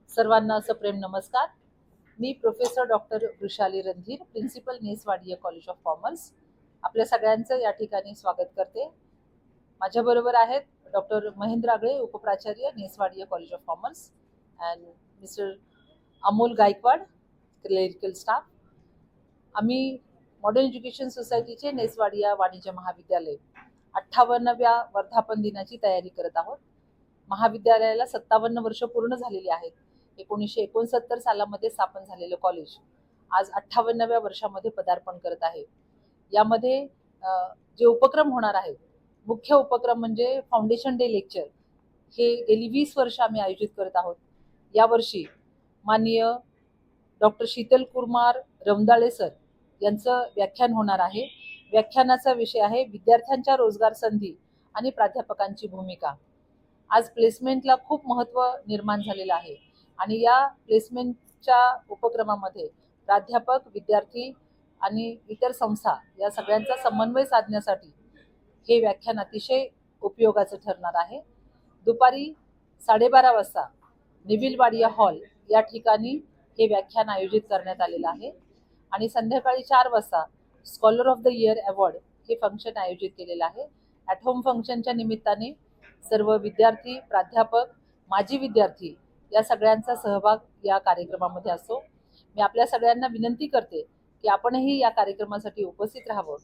सर्वांना असं प्रेम नमस्कार. मी professor doctor Vrushali Randhir, principal Nesswadia college of commerce, आपल्या सगळ्यांचं या ठिकाणी स्वागत करते. माझ्याबरोबर आहेत डॉक्टर महेंद्र आगळे, उपप्राचार्य, Ness Wadia college of commerce, and mister Amol Gaikwad, clerical staff. आम्ही मॉडर्न एज्युकेशन सोसायटीचे नेसवाडिया वाणिज्य महाविद्यालय 58व्या वर्धापन दिनाची तयारी करत आहोत. महाविद्यालयाला 57 वर्ष पूर्ण झालेली आहेत. 1969 सालामध्ये स्थापन झालेलं कॉलेज आज 58व्या वर्षामध्ये पदार्पण करत आहे. यामध्ये जे उपक्रम होणार आहेत, मुख्य उपक्रम म्हणजे फाउंडेशन डे लेक्चर. हे गेली 20 वर्ष आम्ही आयोजित करत आहोत. यावर्षी माननीय डॉक्टर शीतल कुमार रमदाळे सर यांचं व्याख्यान होणार आहे. व्याख्यानाचा विषय आहे विद्यार्थ्यांच्या रोजगार संधी आणि प्राध्यापकांची भूमिका. आज प्लेसमेंटला खूप महत्त्व निर्माण झालेलं आहे आणि या प्लेसमेंटच्या उपक्रमामध्ये प्राध्यापक, विद्यार्थी आणि इतर संस्था या सगळ्यांचा समन्वय साधण्यासाठी हे व्याख्यान अतिशय उपयोगाचं ठरणार आहे. दुपारी 12:30 वाजता निबिलवाडिया हॉल या ठिकाणी हे व्याख्यान आयोजित करण्यात आलेलं आहे आणि संध्याकाळी 4 वाजता scholar of the year award हे फंक्शन आयोजित केलेलं आहे. ॲट होम फंक्शनच्या निमित्ताने सर्व विद्यार्थी, प्राध्यापक, माजी विद्यार्थी या सगळ्यांचा सहभाग या कार्यक्रमामध्ये असतो. मी आपल्या सगळ्यांना विनंती करते की आपणही या कार्यक्रमासाठी उपस्थित राहावं,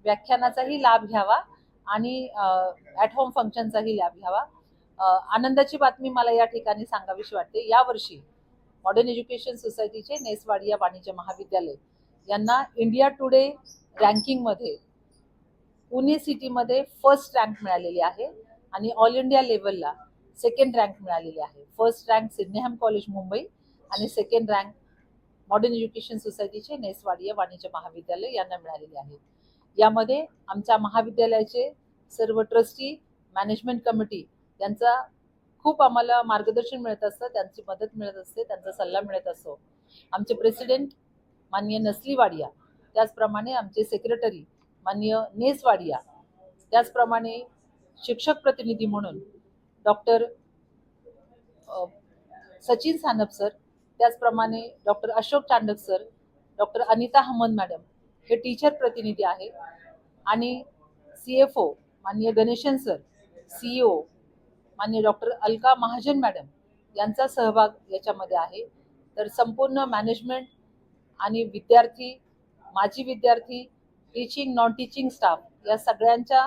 व्याख्यानाचाही लाभ घ्यावा आणि ॲट होम फंक्शनचाही लाभ घ्यावा. आनंदाची बातमी मला या ठिकाणी सांगावीशी वाटते. यावर्षी मॉडर्न एज्युकेशन सोसायटीचे नेसवाडिया वाणिज्य महाविद्यालय यांना इंडिया टुडे रँकिंगमध्ये पुणे सिटीमध्ये फर्स्ट रँक मिळालेली आहे आणि ऑल इंडिया लेवलला सेकंड रँक मिळालेली आहे. फर्स्ट रँक सिडनेहम कॉलेज मुंबई आणि सेकंड रँक मॉडर्न एज्युकेशन सोसायटीचे नेसवाडिया वाणिज्य महाविद्यालय यांना मिळालेली आहे. यामध्ये आमच्या महाविद्यालयाचे सर्व ट्रस्टी, मॅनेजमेंट कमिटी यांचा खूप आम्हाला मार्गदर्शन मिळत असतं, त्यांची मदत मिळत असते, त्यांचा सल्ला मिळत असतो. आमचे प्रेसिडेंट माननीय नसली वाडिया, त्याचप्रमाणे आमचे सेक्रेटरी माननीय नेसवाडिया, त्याचप्रमाणे शिक्षक प्रतिनिधी म्हणून डॉक्टर सचिन सानप सर, त्याचप्रमाणे doctor Ashok Chandak sir, doctor Anita Hamad madam हे टीचर प्रतिनिधी आहे आणि CFO माननीय गणेशन सर, CEO माननीय डॉक्टर अलका महाजन मॅडम यांचा सहभाग याच्यामध्ये आहे. तर संपूर्ण मॅनेजमेंट आणि विद्यार्थी, माजी विद्यार्थी, टीचिंग, नॉन टीचिंग स्टाफ या सगळ्यांच्या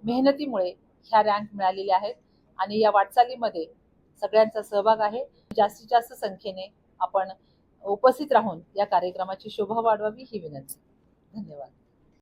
मेहनतीमुळे ह्या रँक मिळालेल्या आहेत आणि या वाटचालीमध्ये सगळ्यांचा सहभाग आहे. जास्तीत जास्त संख्येने आपण उपस्थित राहून या कार्यक्रमाची शोभा वाढवावी ही विनंती. धन्यवाद.